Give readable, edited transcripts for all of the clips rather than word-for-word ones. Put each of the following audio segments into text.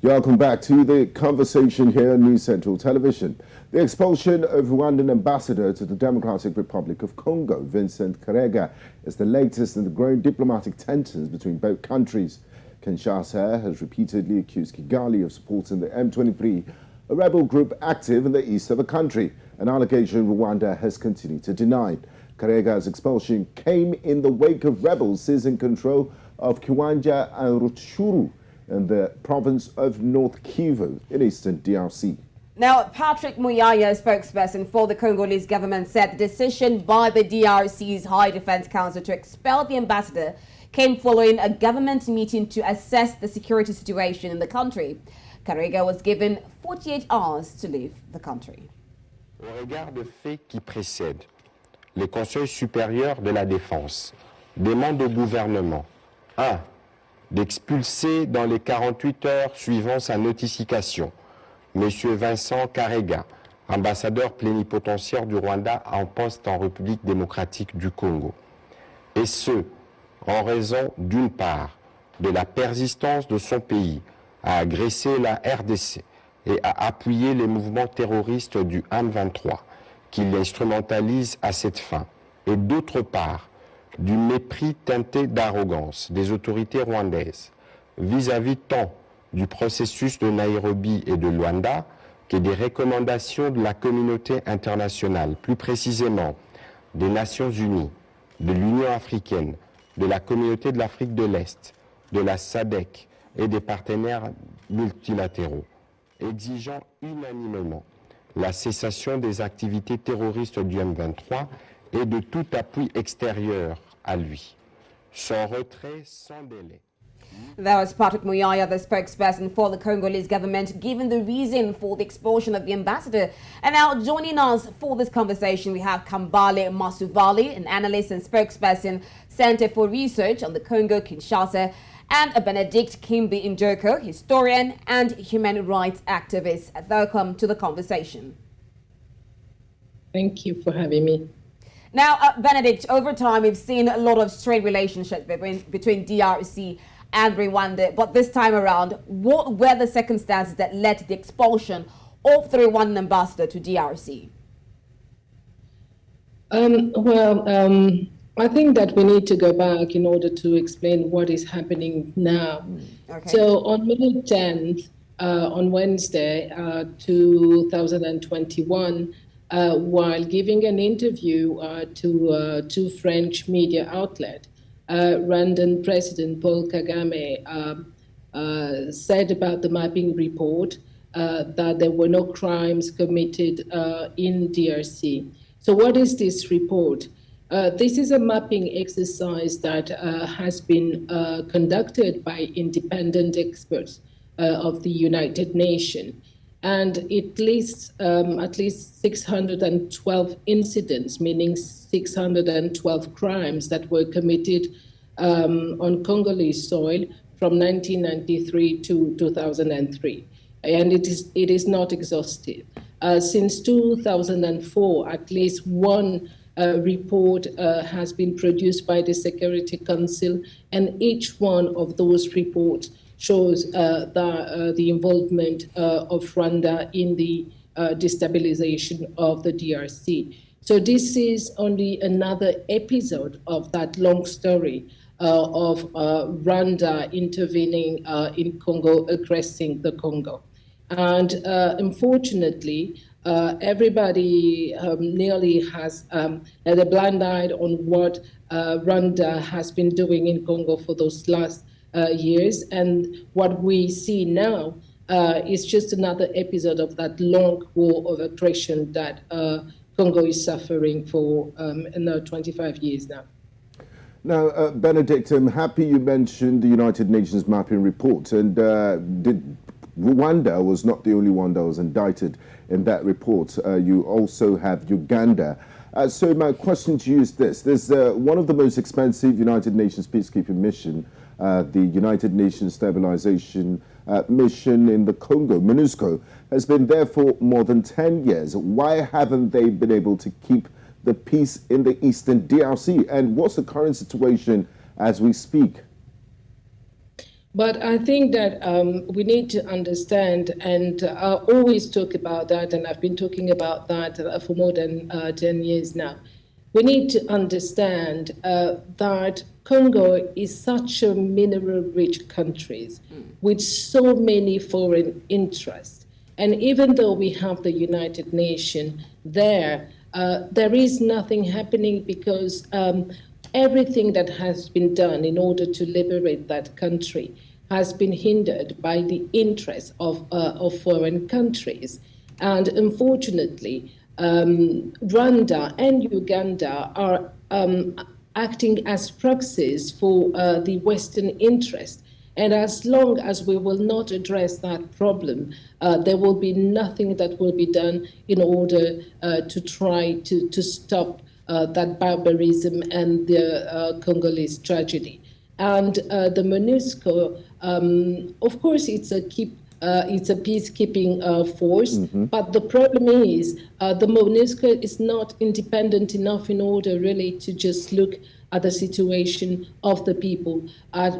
Welcome back to the conversation here on News Central Television. The expulsion of Rwandan Ambassador to the Democratic Republic of Congo, Vincent Karega, is the latest in the growing diplomatic tensions between both countries. Kinshasa has repeatedly accused Kigali of supporting the M23, a rebel group active in the east of the country, an allegation Rwanda has continued to deny. Karega's expulsion came in the wake of rebels seizing control of Kiwanja and Rutshuru in the province of North Kivu in eastern DRC. Now, Patrick Muyaya, spokesperson for the Congolese government, said the decision by the DRC's High Defense Council to expel the ambassador came following a government meeting to assess the security situation in the country. Karega was given 48 hours to leave the country. Au regard des faits qui précèdent, le Conseil supérieur de la défense demande au gouvernement 1. D'expulser dans les 48 heures suivant sa notification M. Vincent Karega, ambassadeur plénipotentiaire du Rwanda en poste en République démocratique du Congo. Et ce, en raison d'une part de la persistance de son pays à agresser la RDC et à appuyer les mouvements terroristes du M23 qui l'instrumentalisent à cette fin, et d'autre part du mépris teinté d'arrogance des autorités rwandaises vis-à-vis tant du processus de Nairobi et de Luanda que des recommandations de la communauté internationale, plus précisément des Nations Unies, de l'Union africaine, de la communauté de l'Afrique de l'Est, de la SADC et des partenaires multilatéraux, exigeant unanimement la cessation des activités terroristes du M23 et de tout appui extérieur à lui. Son retrait sans délai. That was Patrick Muyaya, the spokesperson for the Congolese government, giving the reason for the expulsion of the ambassador. And now joining us for this conversation, we have Kambale Masuvali, an analyst and spokesperson, Center for Research on the Congo-Kinshasa, and Bénédicte Kimbi Ndjoko, historian and human rights activist. Welcome to the conversation. Thank you for having me. Now, Bénédicte, over time, we've seen a lot of strained relationships between DRC and Rwanda. But this time around, what were the circumstances that led to the expulsion of the Rwandan ambassador to DRC? I think that we need to go back in order to explain what is happening now. Okay. So on May 10th, on Wednesday, 2021, while giving an interview to French media outlet, Rwandan President Paul Kagame said about the mapping report that there were no crimes committed in DRC. So what is this report? This is a mapping exercise that has been conducted by independent experts of the United Nations. And it lists at least 612 incidents, meaning 612 crimes that were committed on Congolese soil from 1993 to 2003. And it is not exhaustive. Since 2004, at least one report has been produced by the Security Council, and each one of those reports shows the involvement of Rwanda in the destabilization of the DRC. So this is only another episode of that long story of Rwanda intervening in Congo, aggressing the Congo. And unfortunately, everybody nearly has had a blind eye on what Rwanda has been doing in Congo for those last years. And what we see now is just another episode of that long war of aggression that Congo is suffering for 25 years now. Now, Bénédicte, I'm happy you mentioned the United Nations mapping report. And Rwanda was not the only one that was indicted in that report. You also have Uganda. So my question to you is this. There's one of the most expensive United Nations peacekeeping mission, the United Nations Stabilization Mission in the Congo, MONUSCO, has been there for more than 10 years. Why haven't they been able to keep the peace in the eastern DRC? And what's the current situation as we speak? But I think that we need to understand, and I always talk about that, and I've been talking about that for more than 10 years now. We need to understand that Congo is such a mineral-rich country with so many foreign interests. And even though we have the United Nations there, there is nothing happening because everything that has been done in order to liberate that country has been hindered by the interests of foreign countries. And unfortunately, Rwanda and Uganda are acting as proxies for the Western interest. And as long as we will not address that problem, there will be nothing that will be done in order to try to stop that barbarism and the Congolese tragedy. And the MONUSCO, of course, it's a peacekeeping force, but the problem is the MONUSCO is not independent enough in order really to just look at the situation of the people,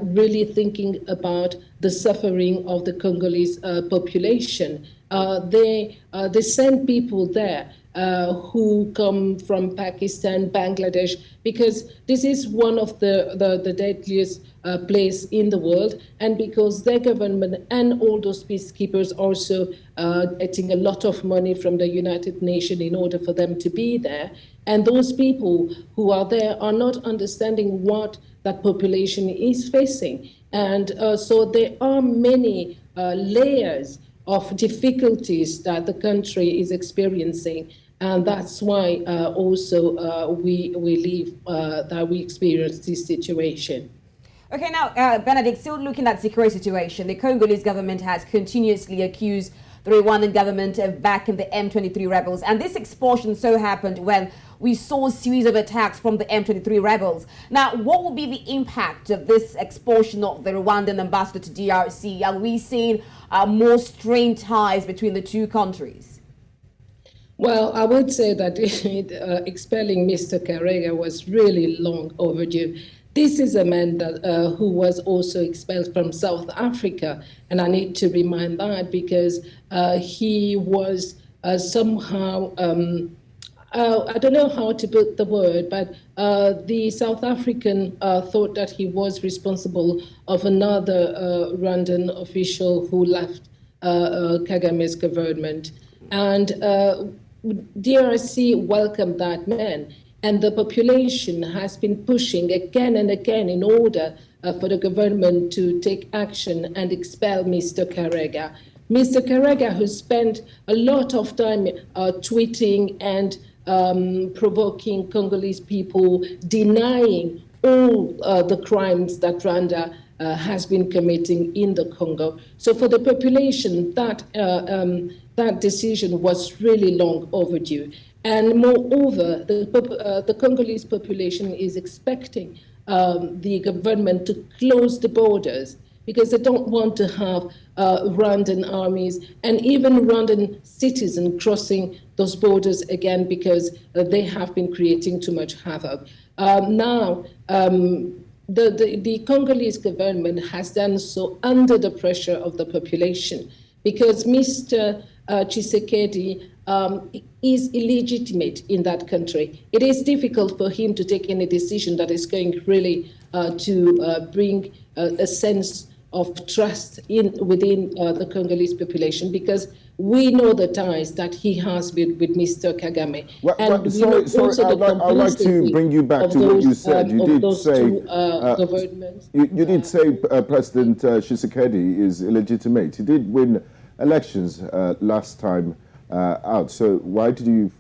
really thinking about the suffering of the Congolese population. They send people there who come from Pakistan, Bangladesh, because this is one of the deadliest place in the world, and because their government and all those peacekeepers also getting a lot of money from the United Nations in order for them to be there. And those people who are there are not understanding what that population is facing. And so there are many layers of difficulties that the country is experiencing. And that's why also we experience this situation. Okay, now, Bénédicte, still looking at the security situation, the Congolese government has continuously accused the Rwandan government of backing the M23 rebels. And this expulsion so happened when we saw a series of attacks from the M23 rebels. Now, what will be the impact of this expulsion of the Rwandan ambassador to DRC? Are we seeing more strained ties between the two countries? Well, I would say that expelling Mr. Karega was really long overdue. This is a man that, who was also expelled from South Africa, and I need to remind that because he was somehow, I don't know how to put the word, but the South African thought that he was responsible of another Rwandan official who left Kagame's government. And DRC welcomed that man. And the population has been pushing again and again in order for the government to take action and expel Mr. Karega. Mr. Karega, who spent a lot of time tweeting and provoking Congolese people, denying all the crimes that Rwanda has been committing in the Congo. So for the population, that decision was really long overdue. And moreover, the Congolese population is expecting the government to close the borders because they don't want to have Rwandan armies and even Rwandan citizens crossing those borders again because they have been creating too much havoc. Now, the Congolese government has done so under the pressure of the population because Mr. Tshisekedi is illegitimate in that country. It is difficult for him to take any decision that is going really to bring a sense of trust within the Congolese population because we know the ties that he has with Mr. Kagame. I'd like to bring you back to what you said. You did say governments. You did say President Tshisekedi is illegitimate. He did win elections last time out. So why did you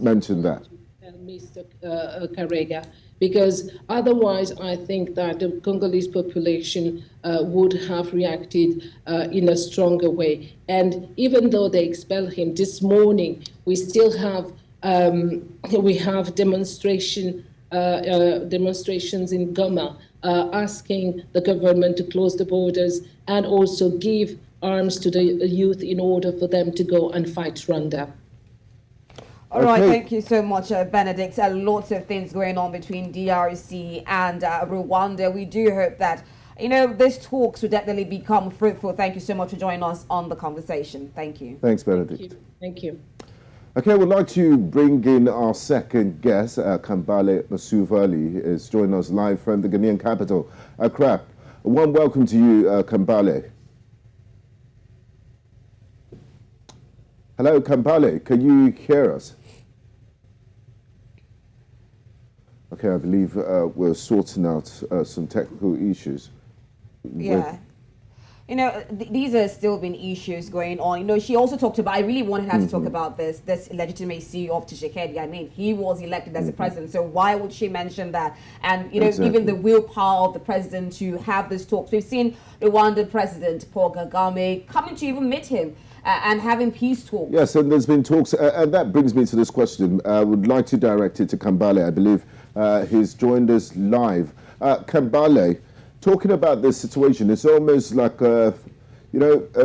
mention that? Mr. Karega, because otherwise I think that the Congolese population would have reacted in a stronger way. And even though they expelled him this morning, we still have demonstrations in Goma asking the government to close the borders and also give arms to the youth in order for them to go and fight Rwanda. All right, thank you so much, Bénédicte. Lots of things going on between DRC and Rwanda. We do hope that these talks will definitely become fruitful. Thank you so much for joining us on the conversation. Thank you. Thanks, Bénédicte. Thank you. Okay, we'd like to bring in our second guest. Kambale Masuvali is joining us live from the Ghanaian capital, Accra. A warm welcome to you, Kambale. Hello, Kambale. Can you hear us? Okay, I believe we're sorting out some technical issues. Yeah. These are still been issues going on. She also talked about, I really wanted her to talk about this legitimacy of Tshisekedi. I mean, he was elected as a president, so why would she mention that? And, even the willpower of the president to have this talks. We've seen the Rwandan president, Paul Kagame, coming to even meet him and having peace talks. Yes, and there's been talks, and that brings me to this question. I would like to direct it to Kambale. I believe he's joined us live. Kambale, talking about this situation, it's almost like a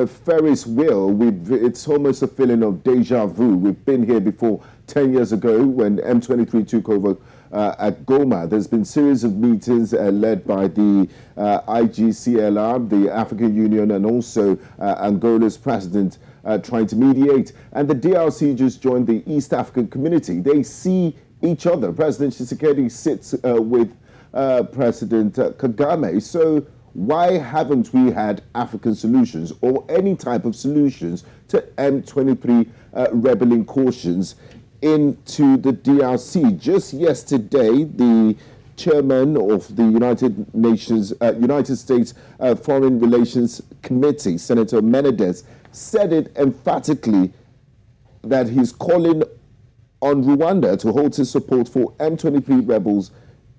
Ferris wheel. It's almost a feeling of deja vu. We've been here before 10 years ago when M23 took over at Goma. There's been series of meetings led by the IGCLR, the African Union, and also Angola's president trying to mediate. And the DRC just joined the East African community. They see each other. President Tshisekedi sits with President Kagame. So why haven't we had African solutions or any type of solutions to M23 rebel incursions into the DRC? Just yesterday, the chairman of the United States Foreign Relations Committee, Senator Menendez, said it emphatically that he's calling on Rwanda to hold his support for M23 rebels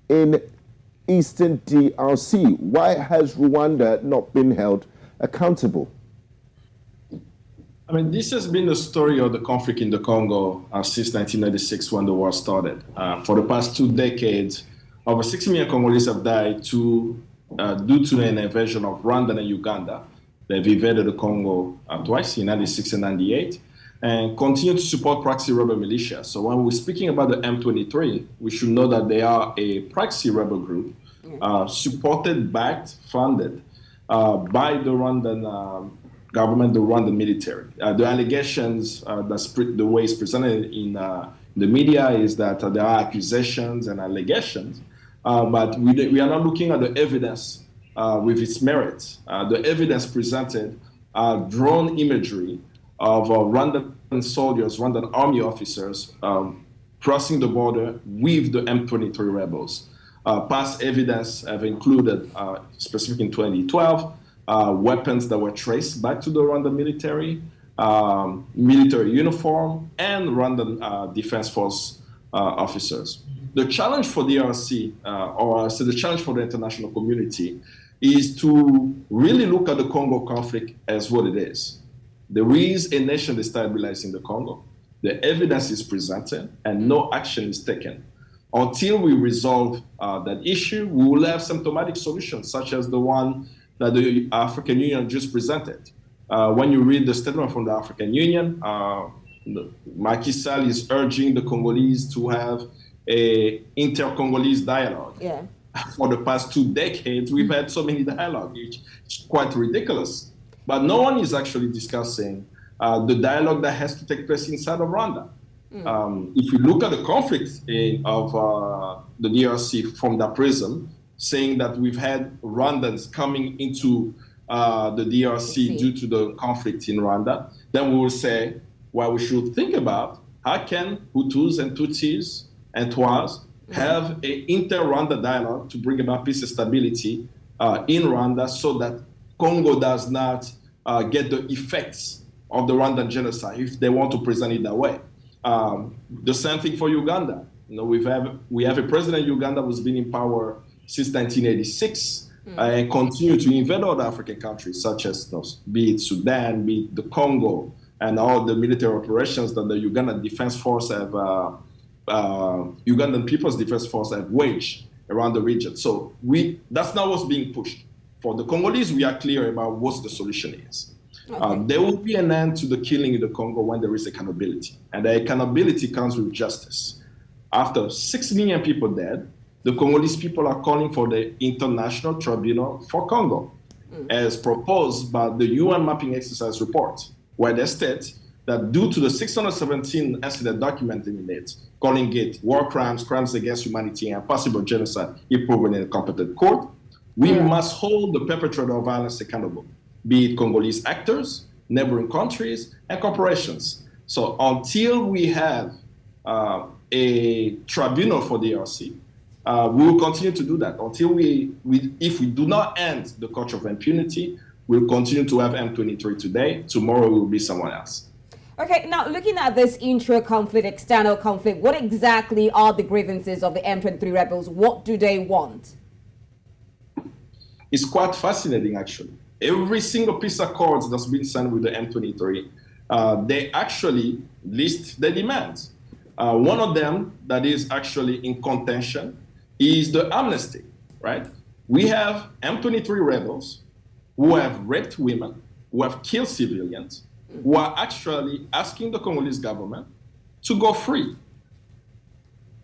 in Eastern DRC. Why has Rwanda not been held accountable? I mean, this has been the story of the conflict in the Congo since 1996 when the war started. For the past 2 decades, over 6 million Congolese have died due to an invasion of Rwanda and Uganda. They've invaded the Congo twice, in 96 and 98, and continue to support proxy rebel militia. So when we're speaking about the M23, we should know that they are a proxy rebel group supported, backed, funded by the Rwandan government, the Rwandan military. The allegations, the way it's presented in the media is that there are accusations and allegations, but we are not looking at the evidence with its merits. The evidence presented are drone imagery of Rwandan soldiers, Rwandan army officers crossing the border with the M23 rebels. Past evidence have included, specifically in 2012, weapons that were traced back to the Rwandan military, military uniform, and Rwandan Defense Force officers. The challenge for DRC, the challenge for the international community, is to really look at the Congo conflict as what it is. There is a nation destabilizing the Congo. The evidence is presented and no action is taken. Until we resolve that issue, we will have symptomatic solutions, such as the one that the African Union just presented. When you read the statement from the African Union, Macky Sall is urging the Congolese to have a inter-Congolese dialogue. Yeah. For the past 2 decades, we've had so many dialogues. It's quite ridiculous. But no one is actually discussing the dialogue that has to take place inside of Rwanda. If you look at the conflict of the DRC from that prism, saying that we've had Rwandans coming into the DRC due to the conflict in Rwanda, then we will say, well, we should think about how can Hutus and Tutsis and Twas have an inter-Rwanda dialogue to bring about peace and stability in Rwanda so that Congo does not get the effects of the Rwandan genocide, if they want to present it that way. The same thing for Uganda. We have a president in Uganda who's been in power since 1986 and continue to invade other African countries, such as be it Sudan, be it the Congo, and all the military operations that the Ugandan Defense Force have, Ugandan People's Defense Force have waged around the region. So that's not what's being pushed. For the Congolese, we are clear about what the solution is. Okay. There will be an end to the killing in the Congo when there is accountability. And the accountability comes with justice. After 6 million people dead, the Congolese people are calling for the International Tribunal for Congo, as proposed by the UN Mapping Exercise report, where they state that due to the 617 incident documented in it, calling it war crimes, crimes against humanity, and possible genocide if proven in a competent court, we must hold the perpetrator of violence accountable, be it Congolese actors, neighboring countries, and corporations. So until we have a tribunal for the DRC, we will continue to do that. Until if we do not end the culture of impunity, we'll continue to have M23 today. Tomorrow it will be someone else. Okay, now looking at this intra-conflict, external conflict, what exactly are the grievances of the M23 rebels? What do they want? It's quite fascinating, actually. Every single peace accords that's been signed with the M23, they actually list the demands. One of them that is actually in contention is the amnesty, right? We have M23 rebels who have raped women, who have killed civilians, who are actually asking the Congolese government to go free.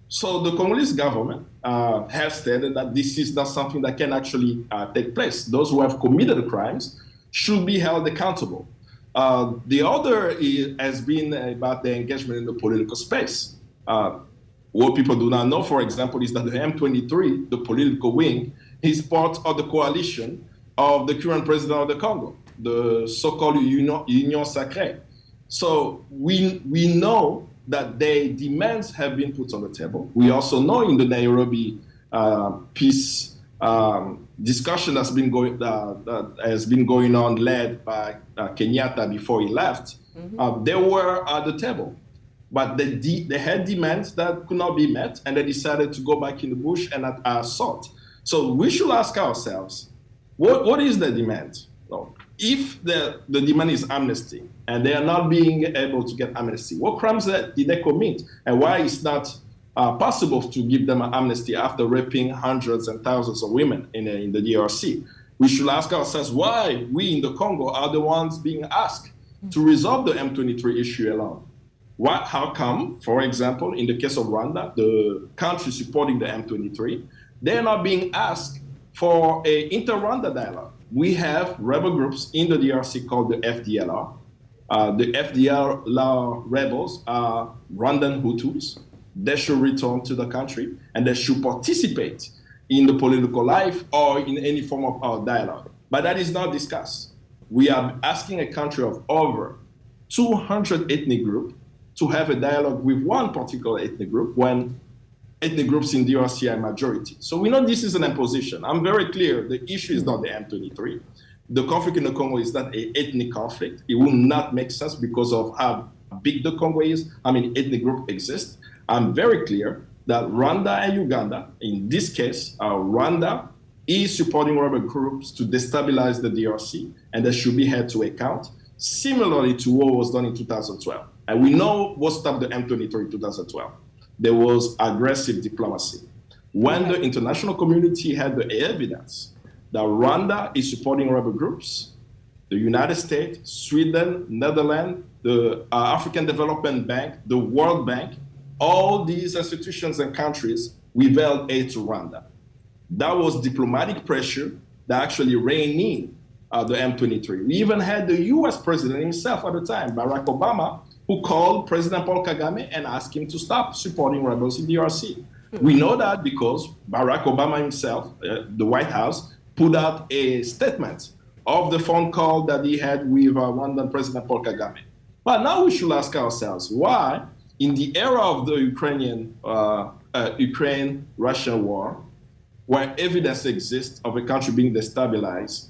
So the Congolese government has stated that this is not something that can actually take place. Those who have committed crimes should be held accountable. The other has been about the engagement in the political space. What people do not know, for example, is that the M23, the political wing, is part of the coalition of the current president of the Congo, the so-called Union Sacrée. So we know that their demands have been put on the table. We also know in the Nairobi peace discussion that's been that has been going on, led by Kenyatta before he left, they were at the table. But they had demands that could not be met, and they decided to go back in the bush and assault. So we should ask ourselves, what is the demand? Well, if the demand is amnesty, and they are not being able to get amnesty, what crimes did they commit? And why is not possible to give them an amnesty after raping hundreds and thousands of women in the DRC? We should ask ourselves why we in the Congo are the ones being asked to resolve the M23 issue alone. How come, for example, in the case of Rwanda, the country supporting the M23, they're not being asked for an inter-Rwanda dialogue? We have rebel groups in the DRC called the FDLR. The FDLR rebels are Rwandan Hutus. They should return to the country and they should participate in the political life or in any form of dialogue. But that is not discussed. We are asking a country of over 200 ethnic groups to have a dialogue with one particular ethnic group when ethnic groups in DRC are majority. So we know this is an imposition. I'm very clear, the issue is not the M23. The conflict in the Congo is not an ethnic conflict. It will not make sense because of how big the Congo is, how many ethnic groups exist. I'm very clear that Rwanda and Uganda, in this case, Rwanda is supporting rebel groups to destabilize the DRC, and that should be held to account, similarly to what was done in 2012. And we know what stopped the M23 in 2012. There was aggressive diplomacy. When the international community had the evidence that Rwanda is supporting rebel groups, the United States, Sweden, Netherlands, the African Development Bank, the World Bank, all these institutions and countries withheld aid to Rwanda. That was diplomatic pressure that actually reined in the M23. We even had the US president himself at the time, Barack Obama, who called President Paul Kagame and asked him to stop supporting rebels in DRC. We know that because Barack Obama himself, the White House, put out a statement of the phone call that he had with Rwandan President Paul Kagame. But now we should ask ourselves why, in the era of the Ukraine-Russia war, where evidence exists of a country being destabilized,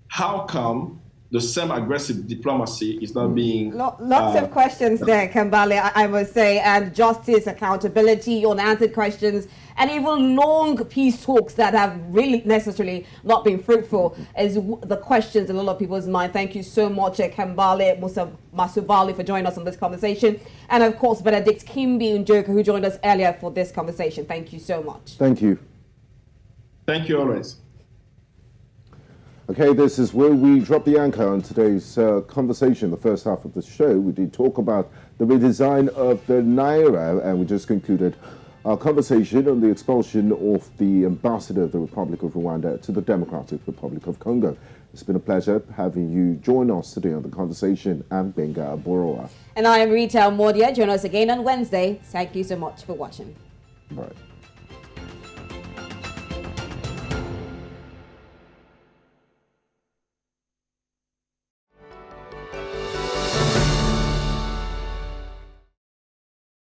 how come the same aggressive diplomacy is not being... Lots of questions there, Kambale, I must say, and justice, accountability, unanswered questions, and even long peace talks that have really necessarily not been fruitful is the questions in a lot of people's mind. Thank you so much, Kambale Masuvali, for joining us on this conversation. And of course, Bénédicte, Kimbi and Ndjoko, who joined us earlier for this conversation. Thank you so much. Thank you. Thank you always. Okay, this is where we drop the anchor on today's conversation. The first half of the show, we did talk about the redesign of the Naira, and we just concluded our conversation on the expulsion of the ambassador of the Republic of Rwanda to the Democratic Republic of Congo. It's been a pleasure having you join us today on the conversation. I'm Gbenga Aborowa. And I am Rita Omodia. Join us again on Wednesday. Thank you so much for watching. Bye.